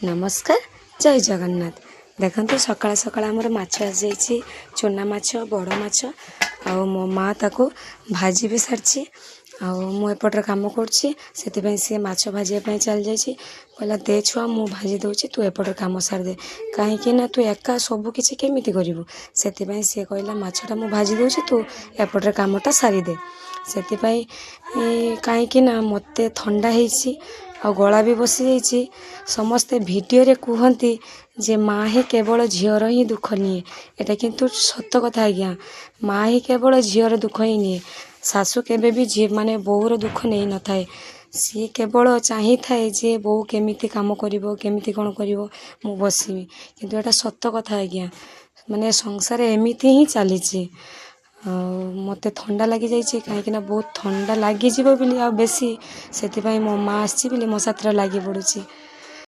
नमस्कार जय जगन्नाथ। देखते सकाल सकाल आमर माछ आसी चूना माछ बड़ माछ आ मो माँ ताको भाजी भी सारी मुझे कम कर सी माछ भाजापी चल जाइए कहला दे छुआ मु भाजी दूसरी तू एपटर कम सारीदे कहीं तू एका सबकि केमी करू से सी कहला माछटा मु भाजी दूसरी तू एपटर कमटा सारीदे से कहीं मत थंडा आ गला भी बसी जाइए समस्ते वीडियो रे कहती जे माँ ही केवल झीवर ही दुख निए एटा किंतु सत कथा आज्ञा माँ ही केवल झीवर दुख ही निए सासू केबे भी झी माने बोहूर दुख नहीं न थाए सी केवल चाही थाए जे बो केमिति काम करिवो केमिति कौन करिवो मु बसिमी किंतु एटा सत कथा आज्ञा माने संसार एमिति ही चली मत थंडा लगी जाइए कहीं बहुत थंडा लगी बोली आ बेसी से मो माँ आसी मो साथ लगी पड़ुची।